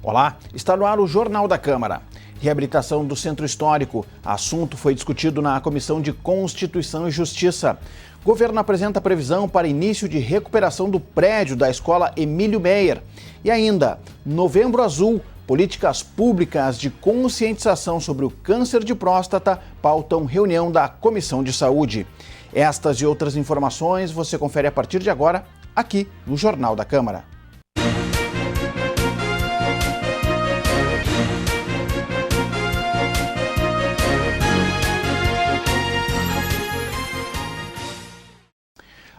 Olá, está no ar o Jornal da Câmara. Reabilitação do Centro Histórico. Assunto foi discutido na Comissão de Constituição e Justiça. Governo apresenta previsão para início de recuperação do prédio da Escola Emílio Meyer. E ainda, Novembro Azul, políticas públicas de conscientização sobre o câncer de próstata pautam reunião da Comissão de Saúde. Estas e outras informações você confere a partir de agora, aqui no Jornal da Câmara.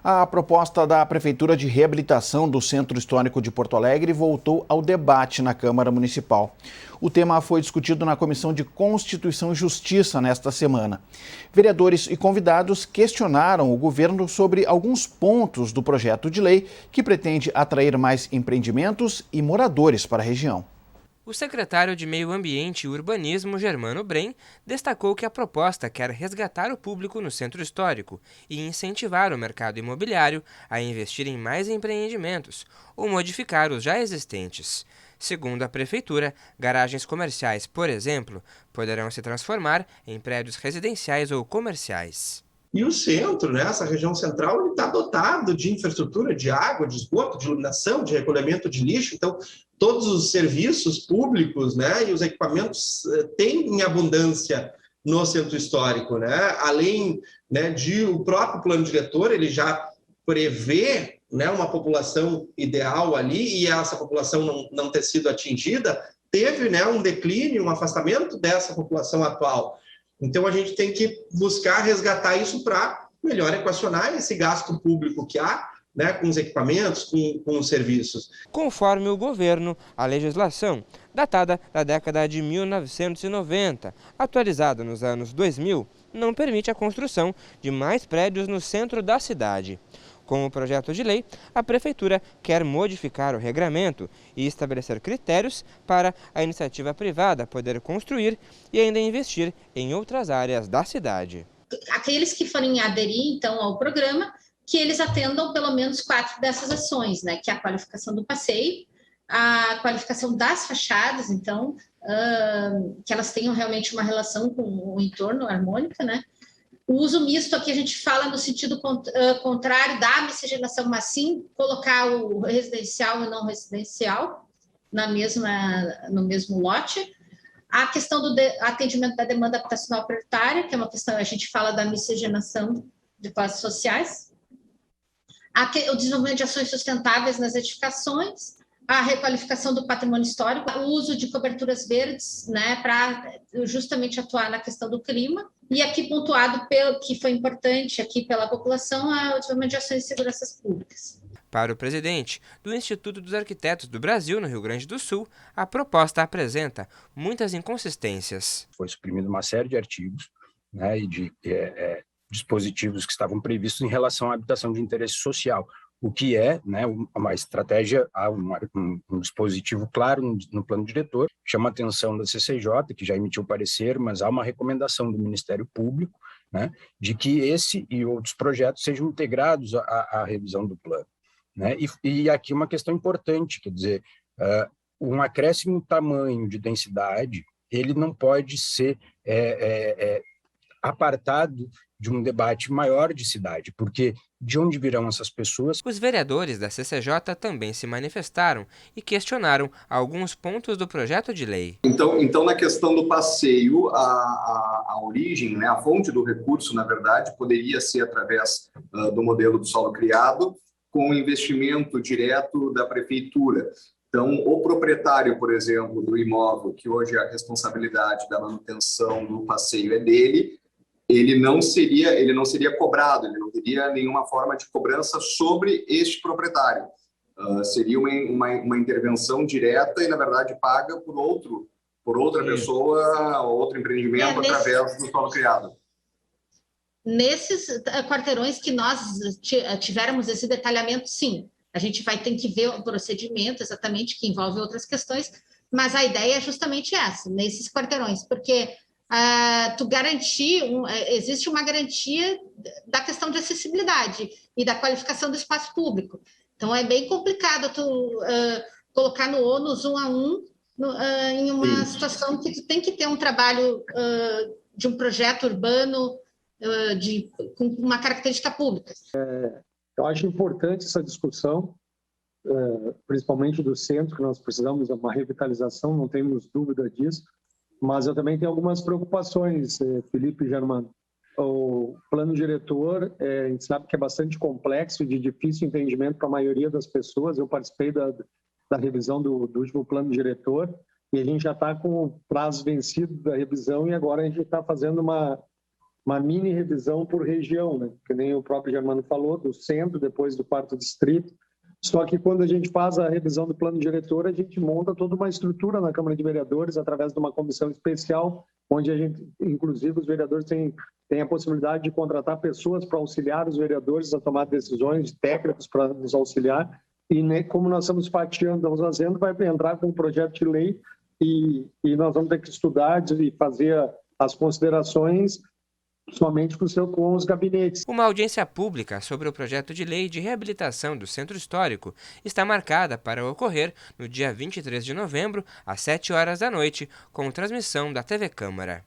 A proposta da Prefeitura de reabilitação do Centro Histórico de Porto Alegre voltou ao debate na Câmara Municipal. O tema foi discutido na Comissão de Constituição e Justiça nesta semana. Vereadores e convidados questionaram o governo sobre alguns pontos do projeto de lei que pretende atrair mais empreendimentos e moradores para a região. O secretário de Meio Ambiente e Urbanismo, Germano Brem, destacou que a proposta quer resgatar o público no centro histórico e incentivar o mercado imobiliário a investir em mais empreendimentos ou modificar os já existentes. Segundo a Prefeitura, garagens comerciais, por exemplo, poderão se transformar em prédios residenciais ou comerciais. E o centro, né, essa região central, está dotado de infraestrutura, de água, de esgoto, de iluminação, de recolhimento de lixo. Então, todos os serviços públicos, né, e os equipamentos têm em abundância no centro histórico, né? Além, né, de o próprio plano diretor, ele já prevê, né, uma população ideal ali, e essa população não ter sido atingida, teve, né, um declínio, um afastamento dessa população atual. Então, a gente tem que buscar resgatar isso para melhor equacionar esse gasto público que há, né, com os equipamentos, com os serviços. Conforme o governo, a legislação, datada da década de 1990, atualizada nos anos 2000, não permite a construção de mais prédios no centro da cidade. Com o projeto de lei, a Prefeitura quer modificar o regramento e estabelecer critérios para a iniciativa privada poder construir e ainda investir em outras áreas da cidade. Aqueles que forem aderir, então, ao programa, que eles atendam pelo menos 4 dessas ações, né? Que é a qualificação do passeio, a qualificação das fachadas, então, que elas tenham realmente uma relação com o entorno harmônica, né? O uso misto, aqui a gente fala no sentido contrário da miscigenação, mas sim colocar o residencial e não residencial no mesmo lote. A questão do atendimento da demanda habitacional prioritária, que é uma questão, a gente fala da miscigenação de classes sociais. O desenvolvimento de ações sustentáveis nas edificações, a requalificação do patrimônio histórico, o uso de coberturas verdes, né, para justamente atuar na questão do clima. E aqui pontuado, que foi importante aqui pela população, o desenvolvimento de ações de seguranças públicas. Para o presidente do Instituto dos Arquitetos do Brasil, no Rio Grande do Sul, a proposta apresenta muitas inconsistências. Foi suprimida uma série de artigos, né, e de dispositivos que estavam previstos em relação à habitação de interesse social, o que é, né, uma estratégia, um dispositivo claro no plano diretor, chama a atenção da CCJ, que já emitiu parecer, mas há uma recomendação do Ministério Público, né, de que esse e outros projetos sejam integrados à revisão do plano. Né? E aqui uma questão importante, quer dizer, um acréscimo tamanho de densidade, ele não pode ser apartado de um debate maior de cidade, porque de onde virão essas pessoas? Os vereadores da CCJ também se manifestaram e questionaram alguns pontos do projeto de lei. Então na questão do passeio, a origem, né, a fonte do recurso, na verdade, poderia ser através do modelo do solo criado, com investimento direto da prefeitura. Então, o proprietário, por exemplo, do imóvel, que hoje a responsabilidade da manutenção do passeio é dele, ele não seria cobrado, ele não teria nenhuma forma de cobrança sobre este proprietário. Seria uma intervenção direta e, na verdade, paga por outra pessoa, outro empreendimento através do solo criado. Nesses quarteirões que nós tivermos esse detalhamento, sim, a gente vai ter que ver o procedimento exatamente, que envolve outras questões, mas a ideia é justamente essa, nesses quarteirões, porque tu garantir, existe uma garantia da questão de acessibilidade e da qualificação do espaço público. Então, é bem complicado tu colocar no ônus 1 a 1 em uma situação que tu tem que ter um trabalho de um projeto urbano com uma característica pública. Eu acho importante essa discussão, principalmente do centro, que nós precisamos de uma revitalização, não temos dúvida disso, mas eu também tenho algumas preocupações, Felipe e Germano. O plano diretor, a gente sabe que é bastante complexo e de difícil entendimento para a maioria das pessoas. Eu participei da revisão do último plano diretor e a gente já está com o prazo vencido da revisão e agora a gente está fazendo uma mini revisão por região, né? Que nem o próprio Germano falou, do centro, depois do 4º distrito. Só que quando a gente faz a revisão do plano diretor, a gente monta toda uma estrutura na Câmara de Vereadores através de uma comissão especial, onde a gente, inclusive, os vereadores têm a possibilidade de contratar pessoas para auxiliar os vereadores a tomar decisões, técnicos para nos auxiliar. E né, como nós estamos fatiando, estamos fazendo, vai entrar com um projeto de lei e nós vamos ter que estudar e fazer as considerações somente com os gabinetes. Uma audiência pública sobre o projeto de lei de reabilitação do Centro Histórico está marcada para ocorrer no dia 23 de novembro, às 7 horas da noite, com transmissão da TV Câmara.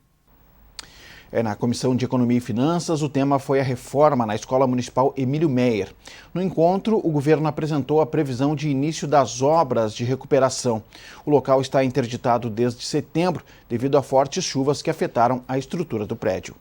Na Comissão de Economia e Finanças, o tema foi a reforma na Escola Municipal Emílio Meyer. No encontro, o governo apresentou a previsão de início das obras de recuperação. O local está interditado desde setembro, devido a fortes chuvas que afetaram a estrutura do prédio.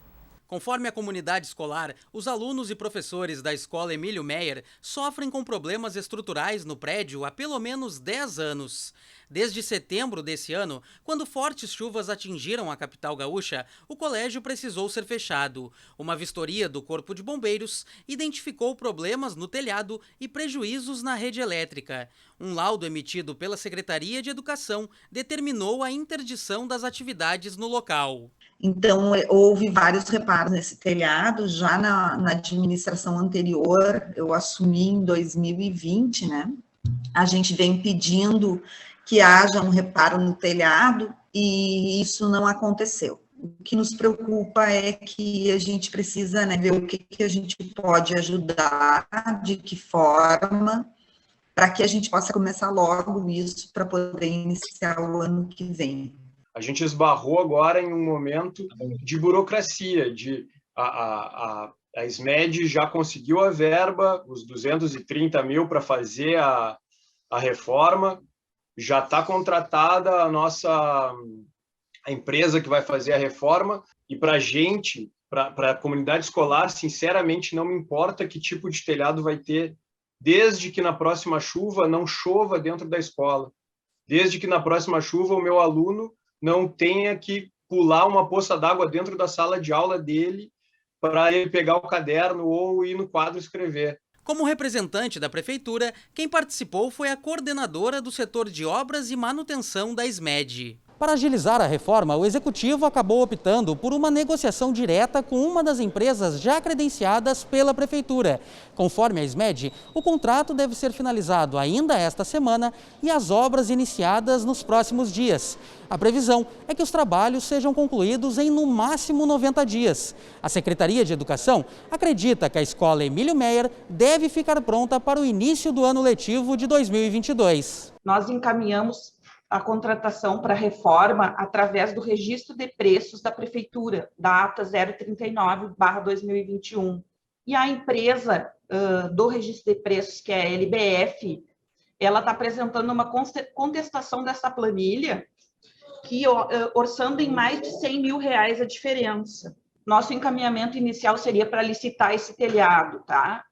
Conforme a comunidade escolar, os alunos e professores da Escola Emílio Meyer sofrem com problemas estruturais no prédio há pelo menos 10 anos. Desde setembro desse ano, quando fortes chuvas atingiram a capital gaúcha, o colégio precisou ser fechado. Uma vistoria do Corpo de Bombeiros identificou problemas no telhado e prejuízos na rede elétrica. Um laudo emitido pela Secretaria de Educação determinou a interdição das atividades no local. Então, houve vários reparos nesse telhado, já na administração anterior, eu assumi em 2020, né? A gente vem pedindo que haja um reparo no telhado e isso não aconteceu. O que nos preocupa é que a gente precisa, né, ver o que a gente pode ajudar, de que forma, para que a gente possa começar logo isso para poder iniciar o ano que vem. A gente esbarrou agora em um momento de burocracia, a SMED já conseguiu a verba, os 230 mil para fazer a reforma, já está contratada a empresa que vai fazer a reforma, e para a gente, para a comunidade escolar, sinceramente, não me importa que tipo de telhado vai ter, desde que na próxima chuva não chova dentro da escola, desde que na próxima chuva o meu aluno não tenha que pular uma poça d'água dentro da sala de aula dele para ele pegar o caderno ou ir no quadro escrever. Como representante da Prefeitura, quem participou foi a coordenadora do setor de obras e manutenção da SMED. Para agilizar a reforma, o Executivo acabou optando por uma negociação direta com uma das empresas já credenciadas pela Prefeitura. Conforme a SMED, o contrato deve ser finalizado ainda esta semana e as obras iniciadas nos próximos dias. A previsão é que os trabalhos sejam concluídos em no máximo 90 dias. A Secretaria de Educação acredita que a Escola Emílio Meyer deve ficar pronta para o início do ano letivo de 2022. Nós encaminhamos a contratação para reforma através do registro de preços da Prefeitura, da ata 039/2021. E a empresa do registro de preços, que é a LBF, ela está apresentando uma contestação dessa planilha, que orçando em mais de R$100 mil a diferença. Nosso encaminhamento inicial seria para licitar esse telhado, tá?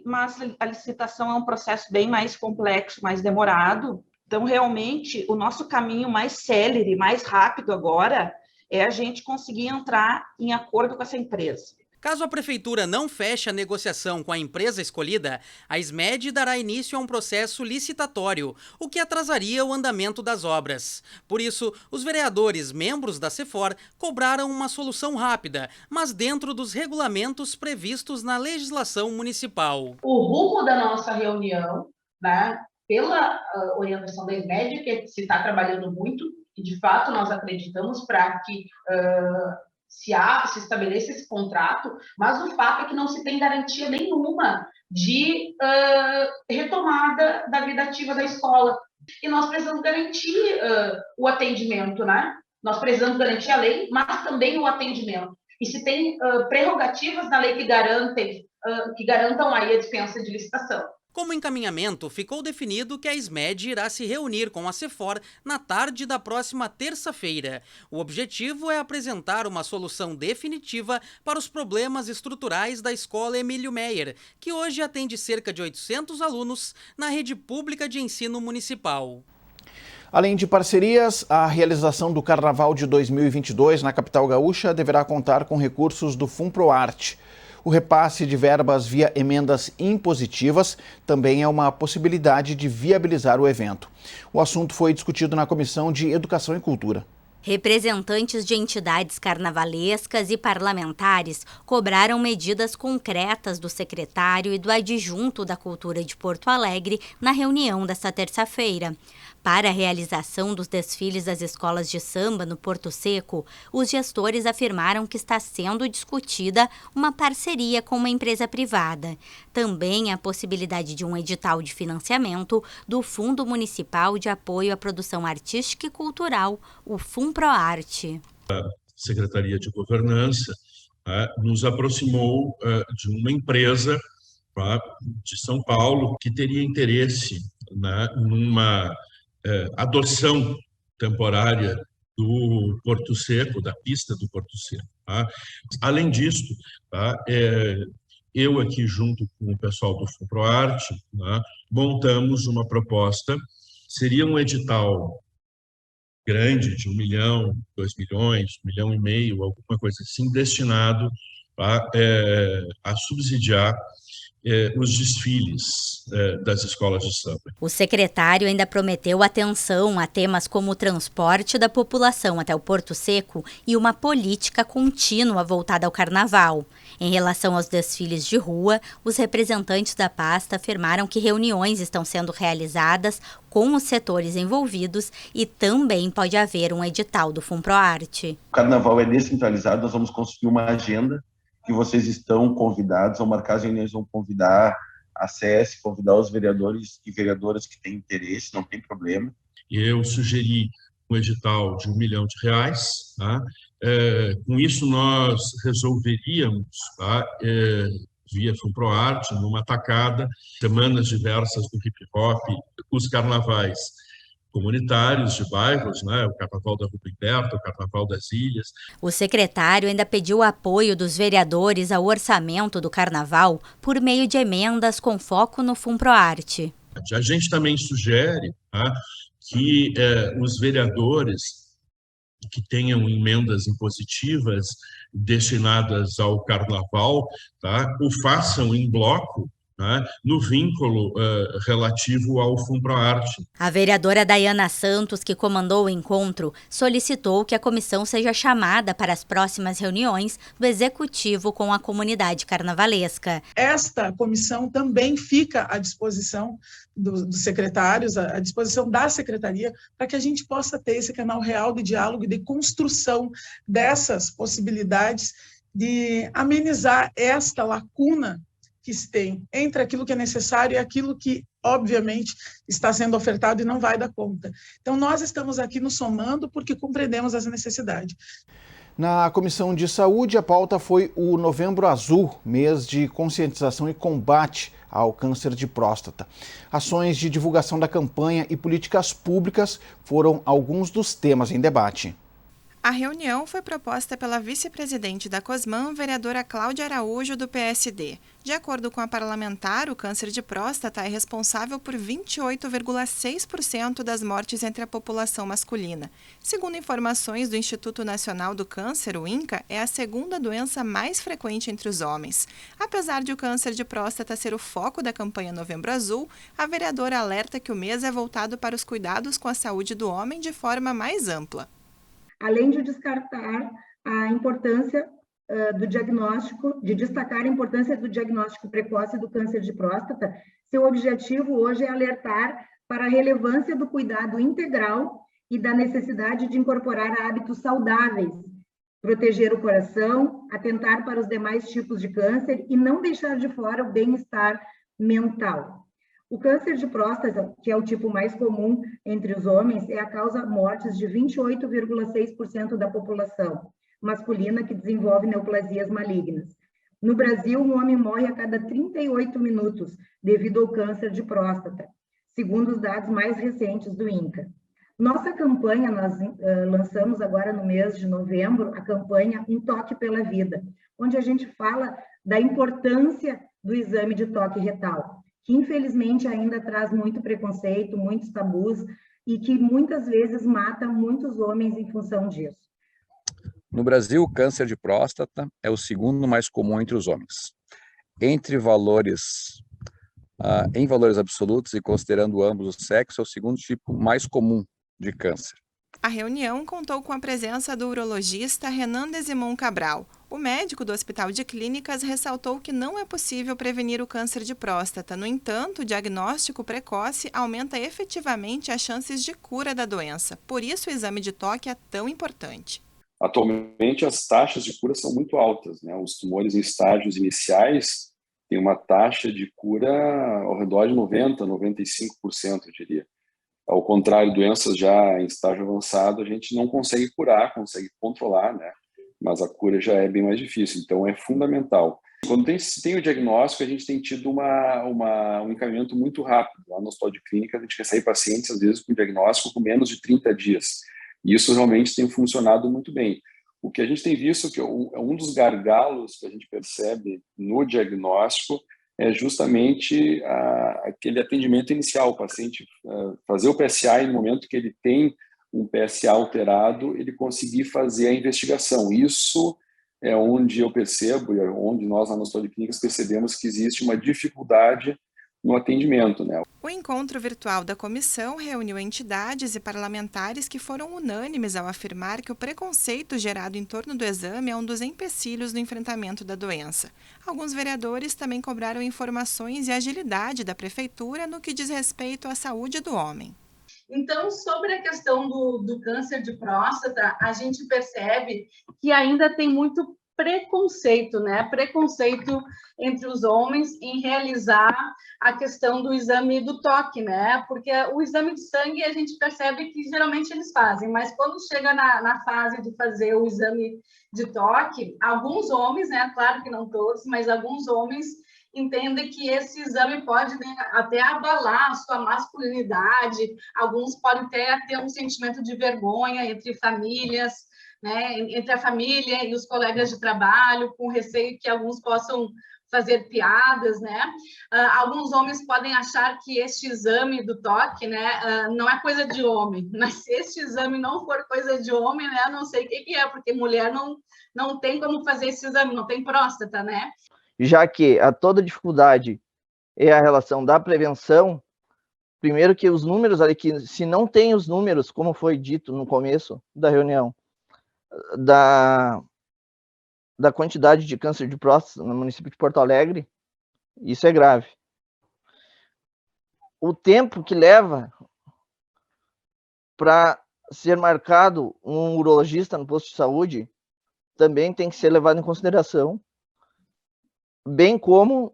Mas a licitação é um processo bem mais complexo, mais demorado. Então, realmente, o nosso caminho mais célere, mais rápido agora, é a gente conseguir entrar em acordo com essa empresa. Caso a Prefeitura não feche a negociação com a empresa escolhida, a SMED dará início a um processo licitatório, o que atrasaria o andamento das obras. Por isso, os vereadores, membros da CEFOR, cobraram uma solução rápida, mas dentro dos regulamentos previstos na legislação municipal. O rumo da nossa reunião, né, pela orientação da SMED, que se está trabalhando muito, e de fato nós acreditamos para que se estabeleça esse contrato, mas o fato é que não se tem garantia nenhuma de retomada da vida ativa da escola, E nós precisamos garantir o atendimento, né? Nós precisamos garantir a lei, mas também o atendimento. E se tem prerrogativas na lei que garantam aí a dispensa de licitação. Como encaminhamento, ficou definido que a SMED irá se reunir com a CEFOR na tarde da próxima terça-feira. O objetivo é apresentar uma solução definitiva para os problemas estruturais da Escola Emílio Meyer, que hoje atende cerca de 800 alunos na rede pública de ensino municipal. Além de parcerias, a realização do Carnaval de 2022 na capital gaúcha deverá contar com recursos do FUNPROARTE. O repasse de verbas via emendas impositivas também é uma possibilidade de viabilizar o evento. O assunto foi discutido na Comissão de Educação e Cultura. Representantes de entidades carnavalescas e parlamentares cobraram medidas concretas do secretário e do adjunto da Cultura de Porto Alegre na reunião desta terça-feira. Para a realização dos desfiles das escolas de samba no Porto Seco, os gestores afirmaram que está sendo discutida uma parceria com uma empresa privada. Também a possibilidade de um edital de financiamento do Fundo Municipal de Apoio à Produção Artística e Cultural, o FUNPROARTE. A Secretaria de Governança nos aproximou de uma empresa de São Paulo que teria interesse numa adoção temporária do Porto Seco, da pista do Porto Seco. Além disso, eu aqui junto com o pessoal do FUNPROARTE montamos uma proposta, seria um edital grande de 1 milhão, 2 milhões, 1,5 milhão, alguma coisa assim, destinado a subsidiar os desfiles das escolas de samba. O secretário ainda prometeu atenção a temas como o transporte da população até o Porto Seco e uma política contínua voltada ao carnaval. Em relação aos desfiles de rua, os representantes da pasta afirmaram que reuniões estão sendo realizadas com os setores envolvidos e também pode haver um edital do FUNPROARTE. O carnaval é descentralizado, nós vamos construir uma agenda que vocês estão convidados, ao marcar as reuniões, vão convidar a SES, convidar os vereadores e vereadoras que têm interesse, não tem problema. Eu sugeri um edital de R$1 milhão. Com isso, nós resolveríamos, via FUNPROARTE, numa tacada, semanas diversas do hip-hop, os carnavais comunitários de bairros, o Carnaval da Rua Liberta, o Carnaval das Ilhas. O secretário ainda pediu o apoio dos vereadores ao orçamento do Carnaval por meio de emendas com foco no FUNPROARTE. A gente também sugere que os vereadores que tenham emendas impositivas destinadas ao Carnaval, o façam em bloco, no vínculo relativo ao FUNPROARTE. A vereadora Dayana Santos, que comandou o encontro, solicitou que a comissão seja chamada para as próximas reuniões do Executivo com a comunidade carnavalesca. Esta comissão também fica à disposição dos secretários, à disposição da Secretaria, para que a gente possa ter esse canal real de diálogo e de construção dessas possibilidades de amenizar esta lacuna que se tem entre aquilo que é necessário e aquilo que, obviamente, está sendo ofertado e não vai dar conta. Então, nós estamos aqui nos somando porque compreendemos essa necessidade. Na Comissão de Saúde, a pauta foi o Novembro Azul, mês de conscientização e combate ao câncer de próstata. Ações de divulgação da campanha e políticas públicas foram alguns dos temas em debate. A reunião foi proposta pela vice-presidente da COSMAN, vereadora Cláudia Araújo, do PSD. De acordo com a parlamentar, o câncer de próstata é responsável por 28,6% das mortes entre a população masculina. Segundo informações do Instituto Nacional do Câncer, o INCA, é a segunda doença mais frequente entre os homens. Apesar de o câncer de próstata ser o foco da campanha Novembro Azul, a vereadora alerta que o mês é voltado para os cuidados com a saúde do homem de forma mais ampla. Além de descartar a importância do diagnóstico, de destacar a importância do diagnóstico precoce do câncer de próstata, seu objetivo hoje é alertar para a relevância do cuidado integral e da necessidade de incorporar hábitos saudáveis, proteger o coração, atentar para os demais tipos de câncer e não deixar de fora o bem-estar mental. O câncer de próstata, que é o tipo mais comum entre os homens, é a causa mortes de 28,6% da população masculina que desenvolve neoplasias malignas. No Brasil, um homem morre a cada 38 minutos devido ao câncer de próstata, segundo os dados mais recentes do INCA. Nossa campanha, nós lançamos agora no mês de novembro, a campanha Um Toque pela Vida, onde a gente fala da importância do exame de toque retal, que infelizmente ainda traz muito preconceito, muitos tabus, e que muitas vezes mata muitos homens em função disso. No Brasil, o câncer de próstata é o segundo mais comum entre os homens. Em valores absolutos e considerando ambos os sexos, é o segundo tipo mais comum de câncer. A reunião contou com a presença do urologista Renan Desimon Cabral. O médico do Hospital de Clínicas ressaltou que não é possível prevenir o câncer de próstata. No entanto, o diagnóstico precoce aumenta efetivamente as chances de cura da doença. Por isso, o exame de toque é tão importante. Atualmente, as taxas de cura são muito altas, né? Os tumores em estágios iniciais têm uma taxa de cura ao redor de 90%, 95%, eu diria. Ao contrário, doenças já em estágio avançado, a gente não consegue curar, consegue controlar, né? Mas a cura já é bem mais difícil, então é fundamental. Quando tem o diagnóstico, a gente tem tido um encaminhamento muito rápido. Lá no Hospital de Clínicas, a gente recebe pacientes, às vezes, com diagnóstico com menos de 30 dias. E isso realmente tem funcionado muito bem. O que a gente tem visto que um dos gargalos que a gente percebe no diagnóstico é justamente aquele atendimento inicial, o paciente fazer o PSA e no momento que ele tem um PSA alterado, ele conseguir fazer a investigação. Isso é onde eu percebo, e é onde nós na Hospital de Clínicas percebemos que existe uma dificuldade no atendimento, né? O encontro virtual da comissão reuniu entidades e parlamentares que foram unânimes ao afirmar que o preconceito gerado em torno do exame é um dos empecilhos no enfrentamento da doença. Alguns vereadores também cobraram informações e agilidade da prefeitura no que diz respeito à saúde do homem. Então, sobre a questão do câncer de próstata, a gente percebe que ainda tem muito preconceito, né? Preconceito entre os homens em realizar a questão do exame do toque, né? Porque o exame de sangue a gente percebe que geralmente eles fazem, mas quando chega na fase de fazer o exame de toque, alguns homens, né? Claro que não todos, mas alguns homens entendem que esse exame pode, né, até abalar a sua masculinidade, alguns podem ter um sentimento de vergonha entre famílias, né, entre a família e os colegas de trabalho, com receio que alguns possam fazer piadas, né? Alguns homens podem achar que este exame do toque, né, não é coisa de homem, mas se este exame não for coisa de homem, né, não sei o que é, porque mulher não tem como fazer esse exame, não tem próstata, né? Já que a toda dificuldade é a relação da prevenção, primeiro que os números ali, que se não tem os números, como foi dito no começo da reunião, da quantidade de câncer de próstata no município de Porto Alegre, isso é grave. O tempo que leva para ser marcado um urologista no posto de saúde também tem que ser levado em consideração, bem como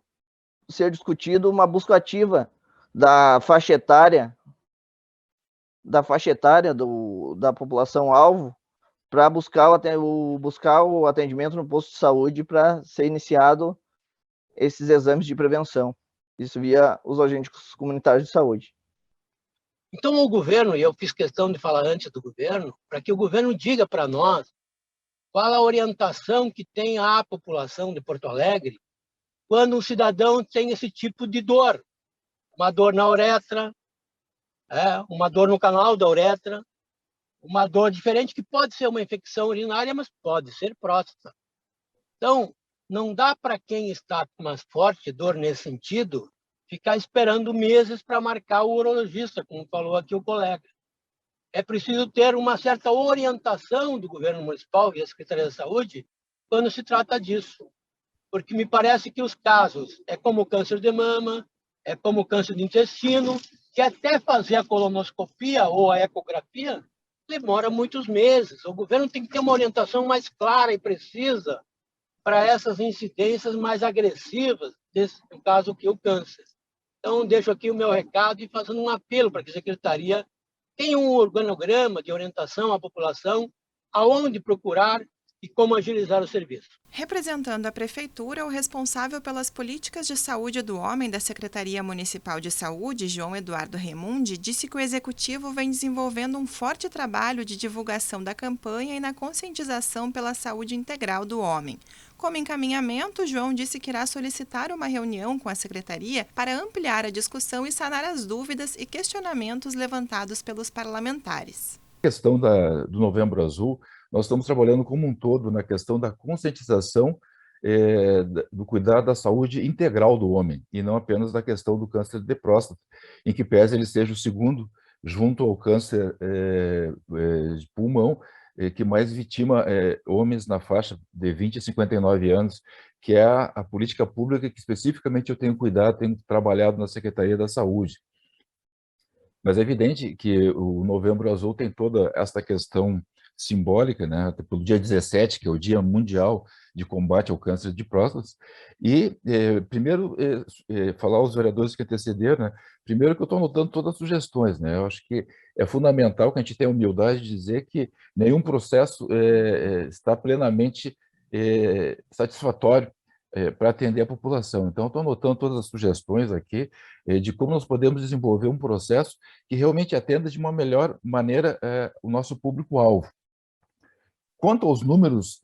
ser discutido uma busca ativa da faixa etária da população-alvo para buscar o atendimento no posto de saúde para ser iniciado esses exames de prevenção, isso via os agentes comunitários de saúde. Então o governo, e eu fiz questão de falar antes do governo, para que o governo diga para nós qual a orientação que tem à população de Porto Alegre quando um cidadão tem esse tipo de dor, uma dor na uretra, uma dor no canal da uretra, uma dor diferente que pode ser uma infecção urinária, mas pode ser próstata. Então, não dá para quem está com uma forte dor nesse sentido ficar esperando meses para marcar o urologista, como falou aqui o colega. É preciso ter uma certa orientação do governo municipal e a Secretaria da Saúde quando se trata disso. Porque me parece que os casos é como o câncer de mama, é como o câncer de intestino, que até fazer a colonoscopia ou a ecografia demora muitos meses. O governo tem que ter uma orientação mais clara e precisa para essas incidências mais agressivas, no caso que o câncer. Então, deixo aqui o meu recado e fazendo um apelo para que a Secretaria tenha um organograma de orientação à população, aonde procurar e como agilizar o serviço. Representando a Prefeitura, o responsável pelas políticas de saúde do homem da Secretaria Municipal de Saúde, João Eduardo Remundi, disse que o Executivo vem desenvolvendo um forte trabalho de divulgação da campanha e na conscientização pela saúde integral do homem. Como encaminhamento, João disse que irá solicitar uma reunião com a Secretaria para ampliar a discussão e sanar as dúvidas e questionamentos levantados pelos parlamentares. A questão do Novembro Azul, nós estamos trabalhando como um todo na questão da conscientização do cuidado da saúde integral do homem, e não apenas da questão do câncer de próstata, em que pese ele seja o segundo, junto ao câncer de pulmão, que mais vitima homens na faixa de 20 a 59 anos, que é a política pública que especificamente eu tenho cuidado, tenho trabalhado na Secretaria da Saúde. Mas é evidente que o Novembro Azul tem toda essa questão simbólica, né, pelo dia 17, que é o Dia Mundial de Combate ao Câncer de Próstata, e primeiro falar aos vereadores que antecederam, né, primeiro que eu estou anotando todas as sugestões, né, eu acho que é fundamental que a gente tenha a humildade de dizer que nenhum processo está plenamente satisfatório para atender a população. Então, estou anotando todas as sugestões aqui de como nós podemos desenvolver um processo que realmente atenda de uma melhor maneira o nosso público-alvo. Quanto aos números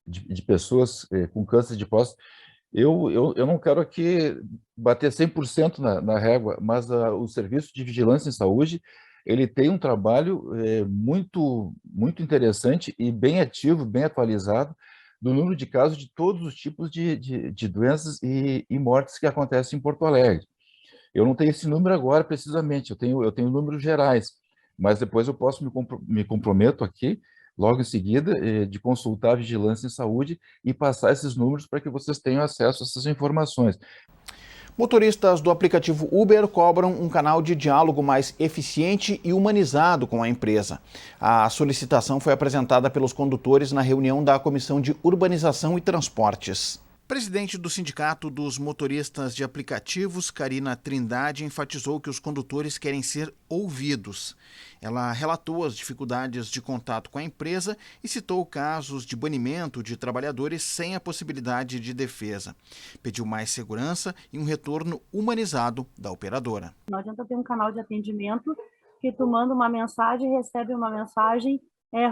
de pessoas com câncer de próstata, eu não quero aqui bater 100% na régua, mas o Serviço de Vigilância em Saúde, ele tem um trabalho muito interessante e bem ativo, bem atualizado, do número de casos de todos os tipos de doenças e mortes que acontecem em Porto Alegre. Eu não tenho esse número agora, precisamente, eu tenho números gerais, mas depois eu posso me comprometo aqui, logo em seguida, de consultar a Vigilância em Saúde e passar esses números para que vocês tenham acesso a essas informações. Motoristas do aplicativo Uber cobram um canal de diálogo mais eficiente e humanizado com a empresa. A solicitação foi apresentada pelos condutores na reunião da Comissão de Urbanização e Transportes. Presidente do Sindicato dos Motoristas de Aplicativos, Karina Trindade, enfatizou que os condutores querem ser ouvidos. Ela relatou as dificuldades de contato com a empresa e citou casos de banimento de trabalhadores sem a possibilidade de defesa. Pediu mais segurança e um retorno humanizado da operadora. Não adianta ter um canal de atendimento que tu manda uma mensagem, recebe uma mensagem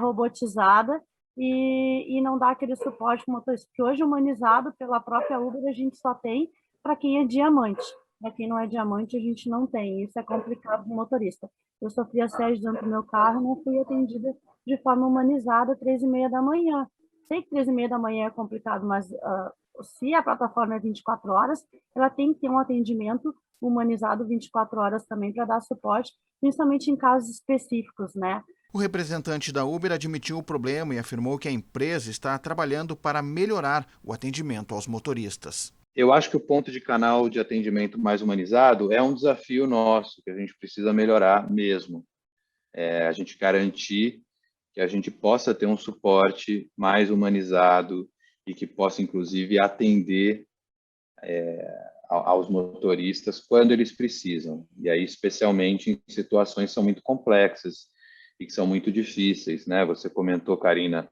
robotizada, e não dá aquele suporte para o motorista, que hoje humanizado pela própria Uber a gente só tem para quem é diamante. Para quem não é diamante a gente não tem, isso é complicado para o motorista. Eu sofri assédio dentro do meu carro e não fui atendida de forma humanizada às 3h30 da manhã. Sei que 3h30 da manhã é complicado, mas se a plataforma é 24 horas, ela tem que ter um atendimento humanizado 24 horas também para dar suporte, principalmente em casos específicos, né? O representante da Uber admitiu o problema e afirmou que a empresa está trabalhando para melhorar o atendimento aos motoristas. Eu acho que o ponto de canal de atendimento mais humanizado é um desafio nosso, que a gente precisa melhorar mesmo. A gente garantir que a gente possa ter um suporte mais humanizado e que possa, inclusive, atender aos motoristas quando eles precisam. E aí, especialmente em situações que são muito complexas e que são muito difíceis, né? Você comentou, Karina,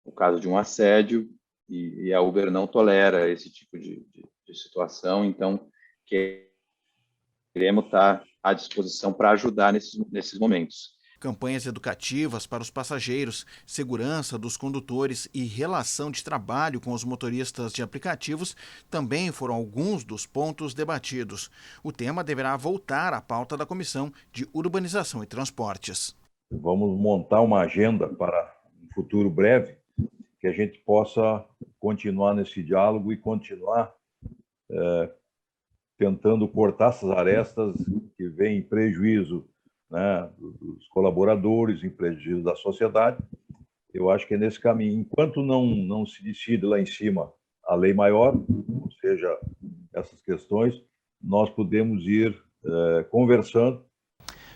o caso de um assédio, e a Uber não tolera esse tipo de situação, então queremos estar à disposição para ajudar nesses momentos. Campanhas educativas para os passageiros, segurança dos condutores e relação de trabalho com os motoristas de aplicativos também foram alguns dos pontos debatidos. O tema deverá voltar à pauta da Comissão de Urbanização e Transportes. Vamos montar uma agenda para um futuro breve, que a gente possa continuar nesse diálogo e continuar tentando cortar essas arestas que vêm em prejuízo, né, dos colaboradores, em prejuízo da sociedade. Eu acho que é nesse caminho. Enquanto não se decide lá em cima a lei maior, ou seja, essas questões, nós podemos ir conversando.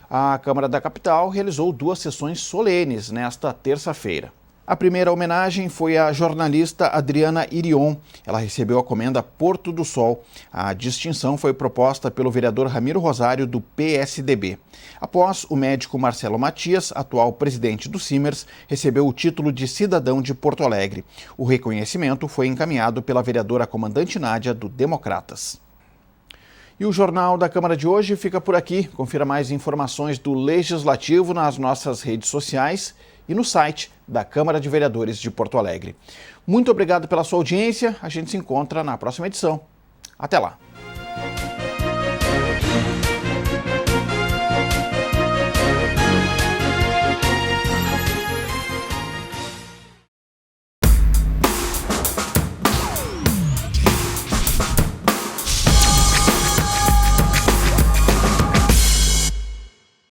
A Câmara da Capital realizou 2 sessões solenes nesta terça-feira. A primeira homenagem foi à jornalista Adriana Irion. Ela recebeu a comenda Porto do Sol. A distinção foi proposta pelo vereador Ramiro Rosário, do PSDB. Após, o médico Marcelo Matias, atual presidente do Simers, recebeu o título de cidadão de Porto Alegre. O reconhecimento foi encaminhado pela vereadora comandante Nádia, do Democratas. E o Jornal da Câmara de hoje fica por aqui. Confira mais informações do Legislativo nas nossas redes sociais e no site da Câmara de Vereadores de Porto Alegre. Muito obrigado pela sua audiência. A gente se encontra na próxima edição. Até lá!